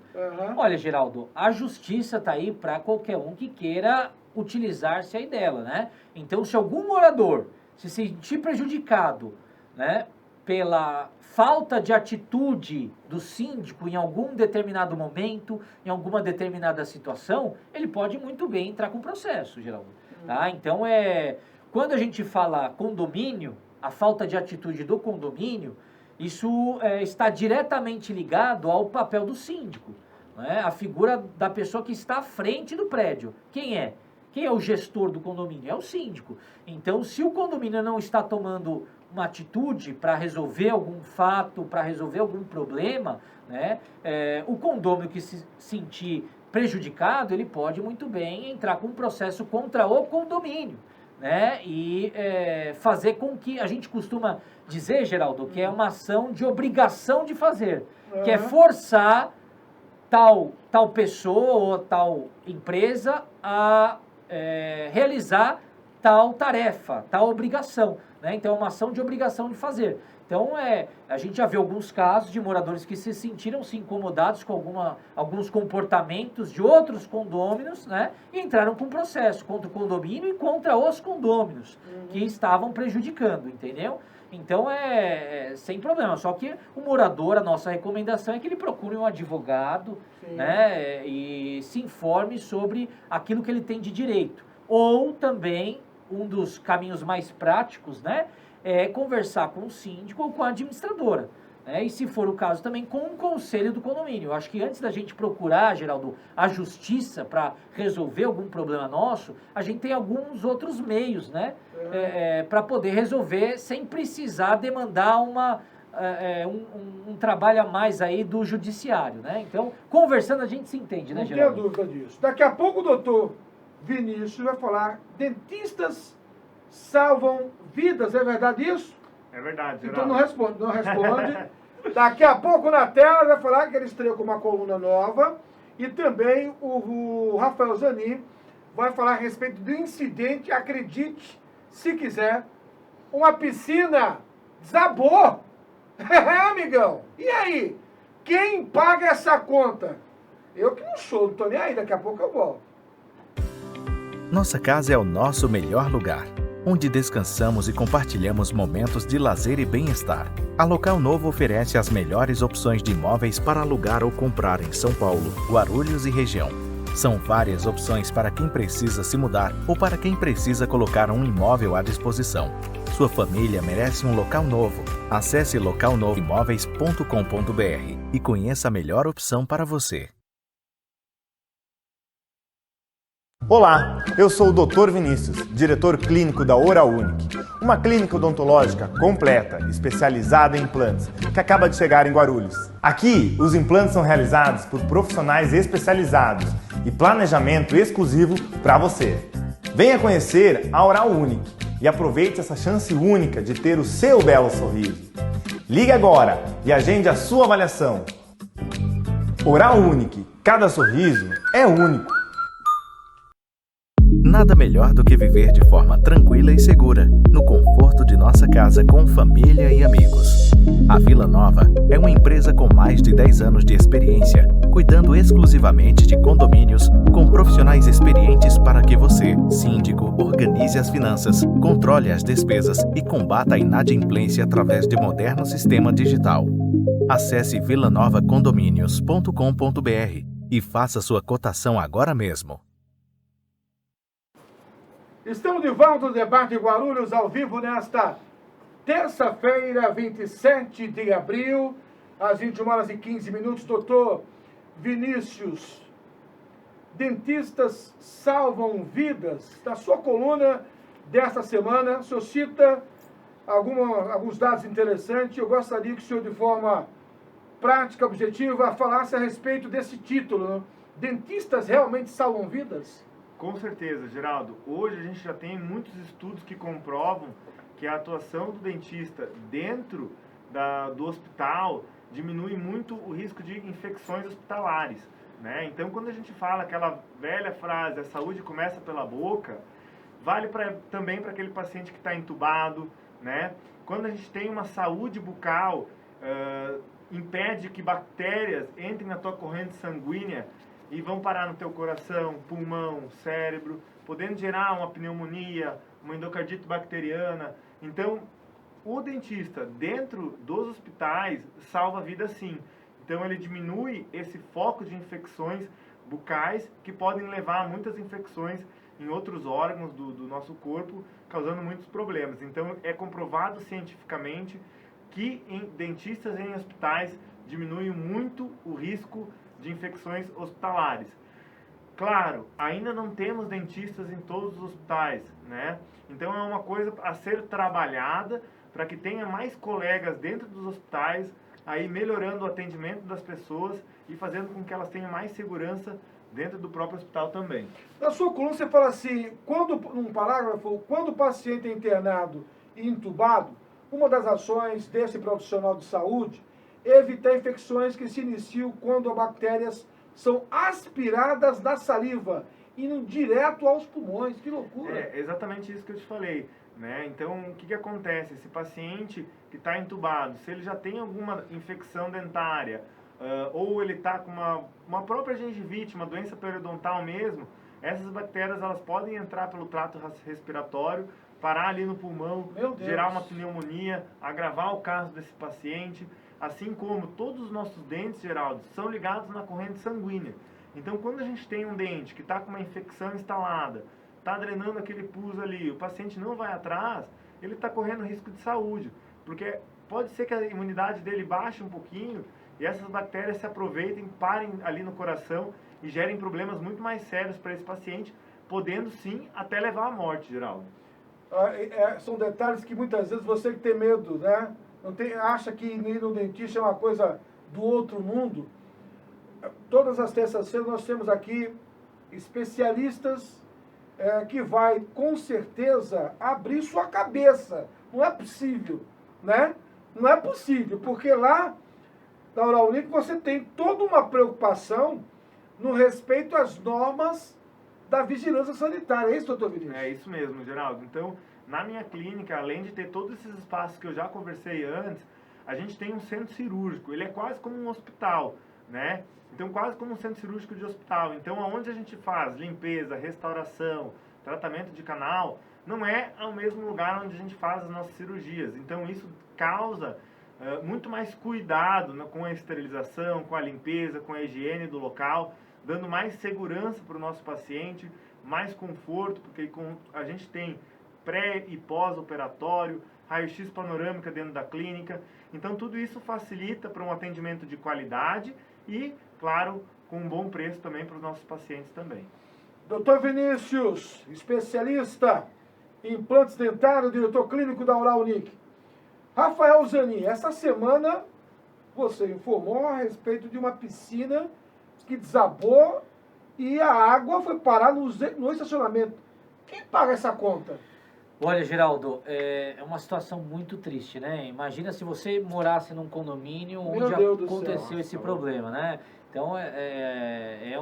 Olha, Geraldo, a justiça está aí para qualquer um que queira utilizar-se aí dela, né? Então, se algum morador se sentir prejudicado, né, pela falta de atitude do síndico em algum determinado momento, em alguma determinada situação, ele pode muito bem entrar com processo, Geraldo. Tá? Então, quando a gente fala condomínio, a falta de atitude do condomínio, isso está diretamente ligado ao papel do síndico, né? A figura da pessoa que está à frente do prédio. Quem é? Quem é o gestor do condomínio? É o síndico. Então, se o condomínio não está tomando uma atitude para resolver algum fato, para resolver algum problema, né, o condômino que se sentir prejudicado, ele pode muito bem entrar com um processo contra o condomínio, né, e fazer com que, a gente costuma dizer, Geraldo, que é uma ação de obrigação de fazer, que é forçar tal pessoa ou tal empresa a realizar tal tarefa, tal obrigação, né? Então é uma ação de obrigação de fazer. Então, a gente já vê alguns casos de moradores que se sentiram-se incomodados com alguns comportamentos de outros condôminos, né? E entraram com processo contra o condomínio e contra os condôminos que estavam prejudicando, entendeu? Então, sem problema. Só que o morador, a nossa recomendação é que ele procure um advogado, né? E se informe sobre aquilo que ele tem de direito. Ou também, um dos caminhos mais práticos, né? É conversar com o síndico ou com a administradora, né? E se for o caso também com o conselho do condomínio. Eu acho que antes da gente procurar, Geraldo, a justiça para resolver algum problema nosso, a gente tem alguns outros meios, né? Para poder resolver sem precisar demandar um trabalho a mais aí do judiciário, né? Então, conversando a gente se entende, né, Geraldo? Não tenho dúvida disso. Daqui a pouco o doutor Vinícius vai falar, dentistas salvam vidas, é verdade isso? É verdade, Então Geraldo. não responde. Daqui a pouco na tela vai falar que ele estreou com uma coluna nova e também o Rafael Zanin vai falar a respeito do incidente, acredite, se quiser, uma piscina desabou. Amigão, e aí? Quem paga essa conta? Eu que não sou, não tô nem aí, daqui a pouco eu volto. Nossa casa é o nosso melhor lugar, onde descansamos e compartilhamos momentos de lazer e bem-estar. A Local Novo oferece as melhores opções de imóveis para alugar ou comprar em São Paulo, Guarulhos e região. São várias opções para quem precisa se mudar ou para quem precisa colocar um imóvel à disposição. Sua família merece um local novo. Acesse localnovoimóveis.com.br e conheça a melhor opção para você. Olá, eu sou o Dr. Vinícius, diretor clínico da Oral Unique, uma clínica odontológica completa, especializada em implantes, que acaba de chegar em Guarulhos. Aqui, os implantes são realizados por profissionais especializados e planejamento exclusivo para você. Venha conhecer a Oral Unique e aproveite essa chance única de ter o seu belo sorriso. Ligue agora e agende a sua avaliação. Oral Unique, cada sorriso é único. Nada melhor do que viver de forma tranquila e segura, no conforto de nossa casa com família e amigos. A Vila Nova é uma empresa com mais de 10 anos de experiência, cuidando exclusivamente de condomínios, com profissionais experientes para que você, síndico, organize as finanças, controle as despesas e combata a inadimplência através de moderno sistema digital. Acesse vilanovacondomínios.com.br e faça sua cotação agora mesmo. Estamos de volta ao debate Guarulhos ao vivo nesta terça-feira, 27 de abril, às 21h15. Doutor Vinícius, dentistas salvam vidas. Na sua coluna desta semana, o senhor cita alguns dados interessantes. Eu gostaria que o senhor, de forma prática, objetiva, falasse a respeito desse título, né? Dentistas realmente salvam vidas? Com certeza, Geraldo. Hoje a gente já tem muitos estudos que comprovam que a atuação do dentista dentro do hospital diminui muito o risco de infecções hospitalares, né? Então, quando a gente fala aquela velha frase, a saúde começa pela boca, vale também para aquele paciente que está entubado, né? Quando a gente tem uma saúde bucal, impede que bactérias entrem na tua corrente sanguínea e vão parar no teu coração, pulmão, cérebro, podendo gerar uma pneumonia, uma endocardite bacteriana. Então, o dentista dentro dos hospitais salva a vida sim. Então, ele diminui esse foco de infecções bucais que podem levar a muitas infecções em outros órgãos do nosso corpo, causando muitos problemas. Então, é comprovado cientificamente que dentistas em hospitais diminuem muito o risco de infecções hospitalares. Claro, ainda não temos dentistas em todos os hospitais, né? Então é uma coisa a ser trabalhada para que tenha mais colegas dentro dos hospitais, aí melhorando o atendimento das pessoas e fazendo com que elas tenham mais segurança dentro do próprio hospital também. Na sua coluna você fala assim, num parágrafo, quando o paciente é internado e entubado, uma das ações desse profissional de saúde evitar infecções que se iniciam quando as bactérias são aspiradas da saliva, indo direto aos pulmões. Que loucura! É exatamente isso que eu te falei. né? Então, o que que acontece? Esse paciente que está entubado, se ele já tem alguma infecção dentária, ou ele está com uma própria gengivite, uma doença periodontal mesmo, essas bactérias elas podem entrar pelo trato respiratório, parar ali no pulmão, gerar uma pneumonia, agravar o caso desse paciente, assim como todos os nossos dentes, Geraldo, são ligados na corrente sanguínea. Então, quando a gente tem um dente que está com uma infecção instalada, está drenando aquele pus ali, o paciente não vai atrás, ele está correndo risco de saúde, porque pode ser que a imunidade dele baixe um pouquinho e essas bactérias se aproveitem, parem ali no coração e gerem problemas muito mais sérios para esse paciente, podendo sim até levar à morte, Geraldo. São detalhes que muitas vezes você que tem medo, né? Acha que ir no dentista é uma coisa do outro mundo. Todas as terças-feiras nós temos aqui especialistas que vai com certeza abrir sua cabeça. Não é possível, né? Não é possível, porque lá na Oral Unique você tem toda uma preocupação no respeito às normas da vigilância sanitária. É isso, doutor Vinícius? É isso mesmo, Geraldo. Então, na minha clínica, além de ter todos esses espaços que eu já conversei antes, a gente tem um centro cirúrgico. Ele é quase como um hospital, né? Então, quase como um centro cirúrgico de hospital. Então, aonde a gente faz limpeza, restauração, tratamento de canal, não é o mesmo lugar onde a gente faz as nossas cirurgias. Então, isso causa muito mais cuidado com a esterilização, com a limpeza, com a higiene do local, dando mais segurança para o nosso paciente, mais conforto, porque a gente tem pré e pós-operatório, raio-x panorâmica dentro da clínica. Então, tudo isso facilita para um atendimento de qualidade e, claro, com um bom preço também para os nossos pacientes também. Doutor Vinícius, especialista em implantes dentários, diretor clínico da Oral Unique. Rafael Zanin, essa semana você informou a respeito de uma piscina que desabou e a água foi parar no estacionamento. Quem paga essa conta? Olha, Geraldo, é uma situação muito triste, né? Imagina se você morasse num condomínio onde aconteceu esse problema, né? Então, é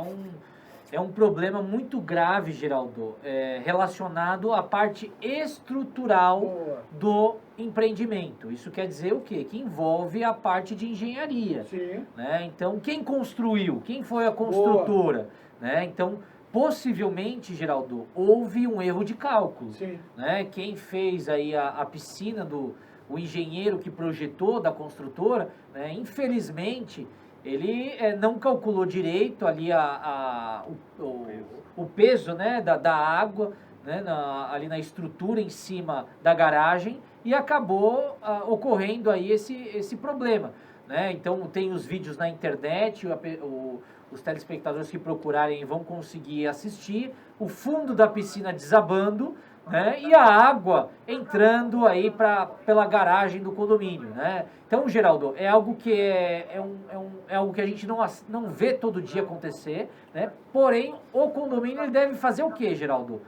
um problema muito grave, Geraldo, relacionado à parte estrutural do empreendimento. Isso quer dizer o quê? Que envolve a parte de engenharia. Sim. Né? Então, quem construiu? Quem foi a construtora? Né? Então, possivelmente, Geraldo, houve um erro de cálculo. Sim. Né? Quem fez aí a piscina, o engenheiro que projetou da construtora, né? Infelizmente, ele não calculou direito ali o peso, né, da água, né, ali na estrutura em cima da garagem e acabou ocorrendo aí esse problema. Né? Então tem os vídeos na internet, os telespectadores que procurarem vão conseguir assistir, o fundo da piscina desabando, né, e a água entrando aí pela garagem do condomínio, né? Então, Geraldo, é algo que é algo que a gente não vê todo dia acontecer, né? Porém, o condomínio ele deve fazer o quê, Geraldo?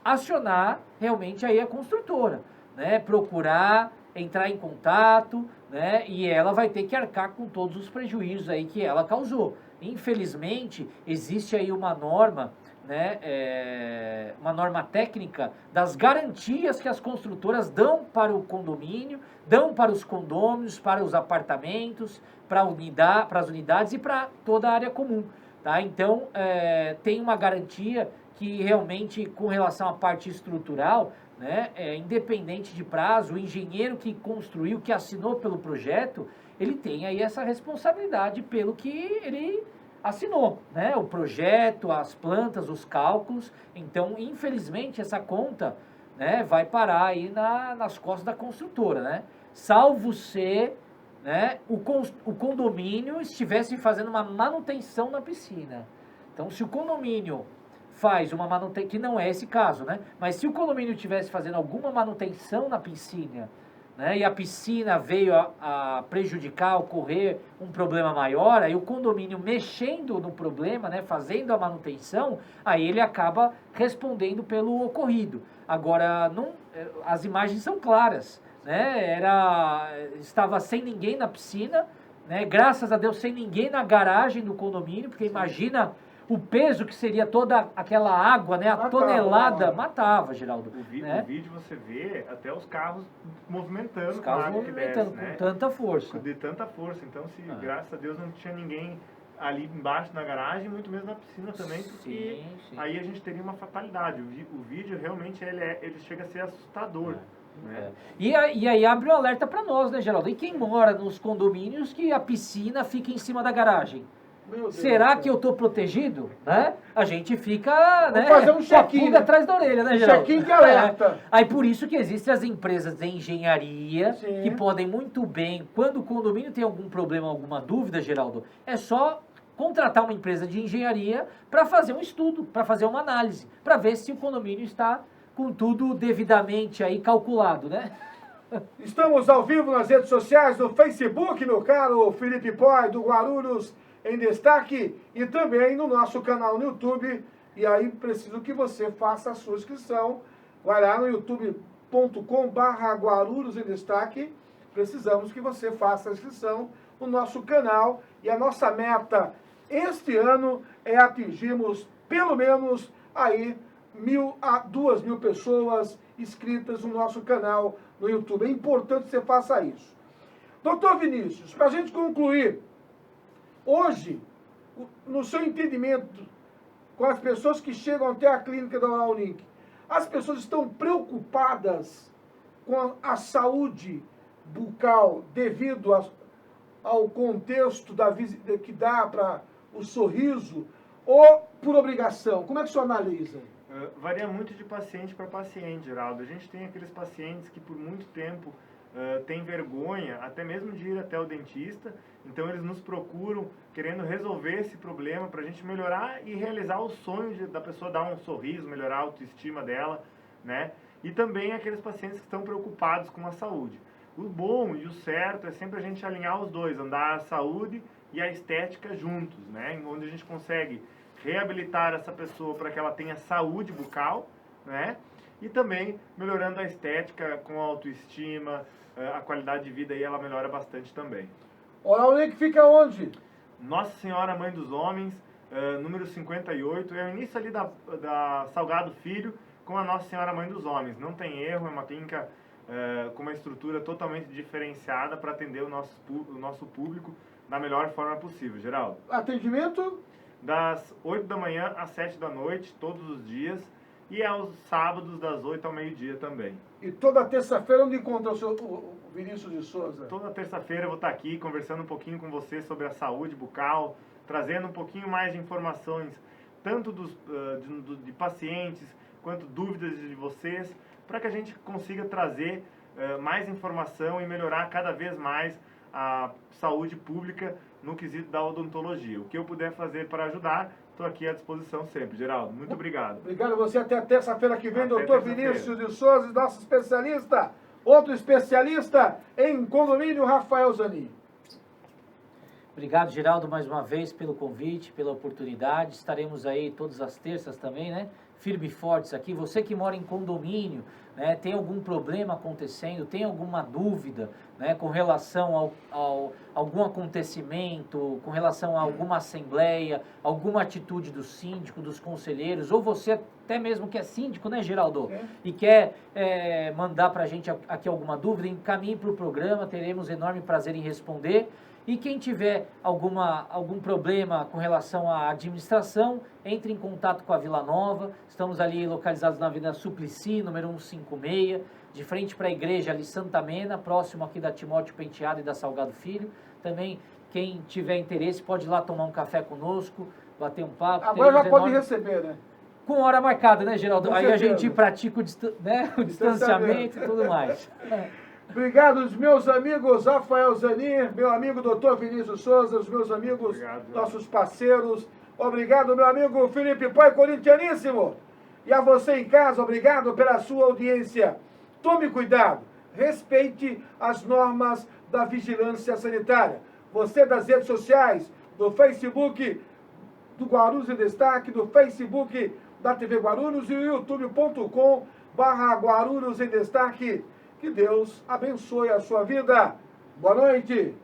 Acionar realmente aí a construtora, né? Procurar entrar em contato, né? E ela vai ter que arcar com todos os prejuízos aí que ela causou. Infelizmente, existe aí uma norma, né, uma norma técnica das garantias que as construtoras dão para o condomínio, dão para os condôminos, para os apartamentos, para as unidades e para toda a área comum. Tá? Então, tem uma garantia que realmente, com relação à parte estrutural, né, independente de prazo, o engenheiro que construiu, que assinou pelo projeto, ele tem aí essa responsabilidade pelo que ele assinou, né? O projeto, as plantas, os cálculos. Então, infelizmente, essa conta, né, vai parar aí nas costas da construtora, né? Salvo se, né, o condomínio estivesse fazendo uma manutenção na piscina. Então, se o condomínio faz uma manutenção, que não é esse caso, né? Mas se o condomínio estivesse fazendo alguma manutenção na piscina, né, e a piscina veio a prejudicar, ocorrer um problema maior, aí o condomínio mexendo no problema, né, fazendo a manutenção, aí ele acaba respondendo pelo ocorrido. Agora, as imagens são claras, né, estava sem ninguém na piscina, né, graças a Deus sem ninguém na garagem do condomínio, porque imagina o peso que seria toda aquela água, né? A Matava, tonelada, né? matava, Geraldo. O né? vídeo você vê até os carros movimentando, Os carros com a água que movimentando desce, né? com tanta força. De tanta força. Então, se Ah. graças a Deus não tinha ninguém ali embaixo na garagem, muito menos na piscina também, porque Sim. aí a gente teria uma fatalidade. O vídeo realmente ele chega a ser assustador. Né? E aí abre o alerta para nós, né, Geraldo? E quem mora nos condomínios que a piscina fica em cima da garagem? Meu Deus Será do que céu. eu estou protegido? Né? A gente fica, né, fazer um com a check-in, pulga né? atrás da orelha, né, Geraldo? Check-in de alerta. Aí por isso que existem as empresas de engenharia Sim. que podem muito bem, quando o condomínio tem algum problema, alguma dúvida, Geraldo, é só contratar uma empresa de engenharia para fazer um estudo, para fazer uma análise, para ver se o condomínio está com tudo devidamente aí calculado, né? Estamos ao vivo nas redes sociais, no Facebook, meu caro Felipe Poi, do Guarulhos em Destaque, e também no nosso canal no YouTube. E aí preciso que você faça a sua inscrição. Vai lá no youtube.com/Guarulhos em Destaque. Precisamos que você faça a inscrição no nosso canal. E a nossa meta este ano é atingirmos pelo menos aí 1.000 a 2.000 pessoas inscritas no nosso canal no YouTube. É importante que você faça isso. Doutor Vinícius, para a gente concluir, hoje, no seu entendimento com as pessoas que chegam até a clínica da Oral Unique, as pessoas estão preocupadas com a saúde bucal devido ao contexto que dá para o sorriso ou por obrigação? Como é que o senhor analisa? Varia muito de paciente para paciente, Geraldo. A gente tem aqueles pacientes que por muito tempo têm vergonha, até mesmo de ir até o dentista, então eles nos procuram querendo resolver esse problema para a gente melhorar e realizar o sonho da pessoa dar um sorriso, melhorar a autoestima dela, né? E também aqueles pacientes que estão preocupados com a saúde. O bom e o certo é sempre a gente alinhar os dois, andar a saúde e a estética juntos, né? Onde a gente consegue reabilitar essa pessoa para que ela tenha saúde bucal, né? E também melhorando a estética com a autoestima, a qualidade de vida aí ela melhora bastante também. Oral Unique fica onde? Nossa Senhora Mãe dos Homens, número 58, é o início ali da Salgado Filho com a Nossa Senhora Mãe dos Homens. Não tem erro, é uma clínica com uma estrutura totalmente diferenciada para atender o nosso público da melhor forma possível. Geraldo? Atendimento? Das 8 da manhã às 7 da noite, todos os dias, e aos sábados das 8 ao meio-dia também. E toda terça-feira onde encontra o Vinícius de Souza? Toda terça-feira eu vou estar aqui conversando um pouquinho com você sobre a saúde bucal, trazendo um pouquinho mais de informações, tanto de pacientes, quanto dúvidas de vocês, para que a gente consiga trazer mais informação e melhorar cada vez mais a saúde pública no quesito da odontologia. O que eu puder fazer para ajudar, estou aqui à disposição sempre. Geraldo, muito obrigado. Obrigado a você. Até terça-feira que vem, Até doutor terça-feira. Vinícius de Souza, nosso especialista. Outro especialista em condomínio, Rafael Zanin. Obrigado, Geraldo, mais uma vez pelo convite, pela oportunidade. Estaremos aí todas as terças também, né? Firme e fortes aqui. Você que mora em condomínio, né, tem algum problema acontecendo, tem alguma dúvida, né, com relação a algum acontecimento, com relação a alguma assembleia, alguma atitude do síndico, dos conselheiros, ou você até mesmo que é síndico, né, Geraldo? E quer mandar para a gente aqui alguma dúvida, encaminhe para o programa, teremos enorme prazer em responder. E quem tiver algum problema com relação à administração, entre em contato com a Vila Nova. Estamos ali localizados na Avenida Suplicy, número 156, de frente para a igreja ali Santa Mena, próximo aqui da Timóteo Penteado e da Salgado Filho. Também, quem tiver interesse, pode ir lá tomar um café conosco, bater um papo. Agora já Teremos pode enorme... receber, né? Com hora marcada, né, Geraldo? Com Aí a certeza. gente pratica o distanciamento e tudo mais. Obrigado, os meus amigos Rafael Zanin, meu amigo doutor Vinícius Souza, os meus amigos, Obrigado. nossos parceiros. Obrigado, meu amigo Felipe Poi, corintianíssimo. E a você em casa, obrigado pela sua audiência. Tome cuidado, respeite as normas da vigilância sanitária. Você das redes sociais, do Facebook do Guarulhos em Destaque, do Facebook da TV Guarulhos e o youtube.com/Guarulhos em Destaque. Que Deus abençoe a sua vida. Boa noite.